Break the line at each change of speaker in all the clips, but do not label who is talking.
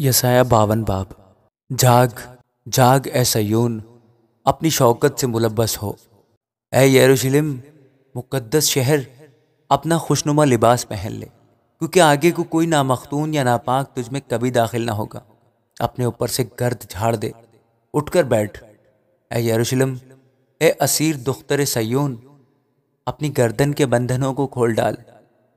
یسایہ 52 باب۔ جاگ جاگ اے سیون، اپنی شوکت سے ملبس ہو۔ اے یروشلم مقدس شہر، اپنا خوشنما لباس پہن لے، کیونکہ آگے کو کوئی نامختون یا ناپاک تجھ میں کبھی داخل نہ ہوگا۔ اپنے اوپر سے گرد جھاڑ دے، اٹھ کر بیٹھ۔ اے یروشلم، اے اسیر دختر سیون، اپنی گردن کے بندھنوں کو کھول ڈال،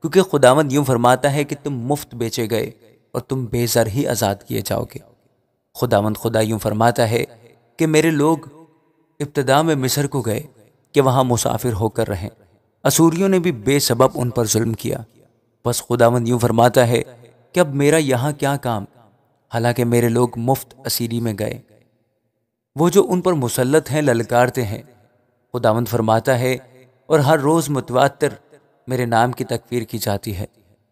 کیونکہ خداوند یوں فرماتا ہے کہ تم مفت بیچے گئے اور تم بے زر ہی آزاد کیے جاؤ گے۔ خداوند خدا یوں فرماتا ہے کہ میرے لوگ ابتدا میں مصر کو گئے کہ وہاں مسافر ہو کر رہیں۔ اسوریوں نے بھی بے سبب ان پر ظلم کیا، بس خداوند یوں فرماتا ہے کہ اب میرا یہاں کیا کام، حالانکہ میرے لوگ مفت اسیری میں گئے۔ وہ جو ان پر مسلط ہیں للکارتے ہیں، خداوند فرماتا ہے، اور ہر روز متواتر میرے نام کی تکفیر کی جاتی ہے۔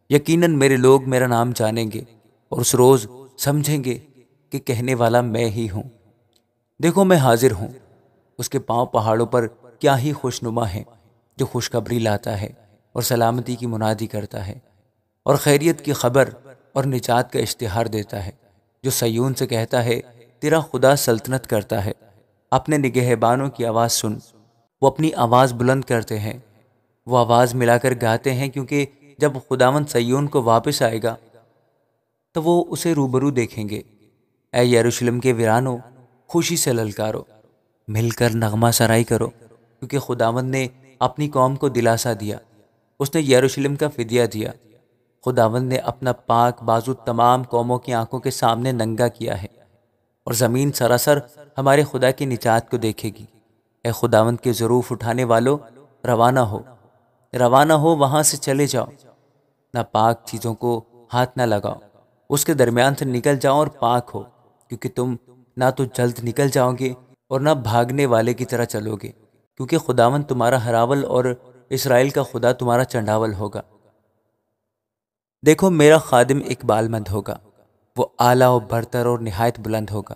یقیناً میرے لوگ میرا نام جانیں گے اور اس روز سمجھیں گے کہ کہنے والا میں ہی ہوں۔ دیکھو میں حاضر ہوں، اس کے پاؤں پہاڑوں پر کیا ہی خوشنما ہیں، جو خوشخبری لاتا ہے اور سلامتی کی منادی کرتا ہے، اور خیریت کی خبر اور نجات کا اشتہار دیتا ہے، جو سیون سے کہتا ہے تیرا خدا سلطنت کرتا ہے۔ اپنے نگہبانوں کی آواز سن، وہ اپنی آواز بلند کرتے ہیں، وہ آواز ملا کر گاتے ہیں، کیونکہ جب خداوند سیون کو واپس آئے گا تو وہ اسے روبرو دیکھیں گے۔ اے یروشلم کے ویرانوں، خوشی سے للکارو، مل کر نغمہ سرائی کرو، کیونکہ خداوند نے اپنی قوم کو دلاسا دیا، اس نے یروشلم کا فدیہ دیا۔ خداوند نے اپنا پاک بازو تمام قوموں کی آنکھوں کے سامنے ننگا کیا ہے، اور زمین سراسر ہمارے خدا کی نجات کو دیکھے گی۔ اے خداوند کے ظروف اٹھانے والو، روانہ ہو، وہاں سے چلے جاؤ۔ نہ پاک چیزوں کو ہاتھ نہ لگاؤ، اس کے درمیان سے نکل جاؤ اور پاک ہو، کیونکہ تم نہ تو جلد نکل جاؤ گے اور نہ بھاگنے والے کی طرح چلو گے، کیونکہ خداوند تمہارا ہراول اور اسرائیل کا خدا تمہارا چنڈاول ہوگا۔ دیکھو میرا خادم اقبال مند ہوگا، وہ اعلیٰ و برتر اور نہایت بلند ہوگا۔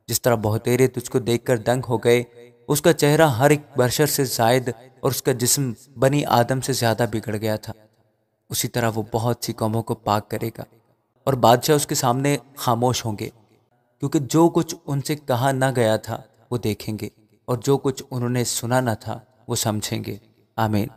جس طرح بہتیرے تجھ کو دیکھ کر دنگ ہو گئے، اس کا چہرہ ہر ایک بشر سے زائد اور اس کا جسم بنی آدم سے زیادہ بگڑ گیا تھا، اسی طرح وہ بہت سی قوموں کو پاک کرے گا، اور بادشاہ اس کے سامنے خاموش ہوں گے، کیونکہ جو کچھ ان سے کہا نہ گیا تھا وہ دیکھیں گے، اور جو کچھ انہوں نے سنا نہ تھا وہ سمجھیں گے۔ آمین۔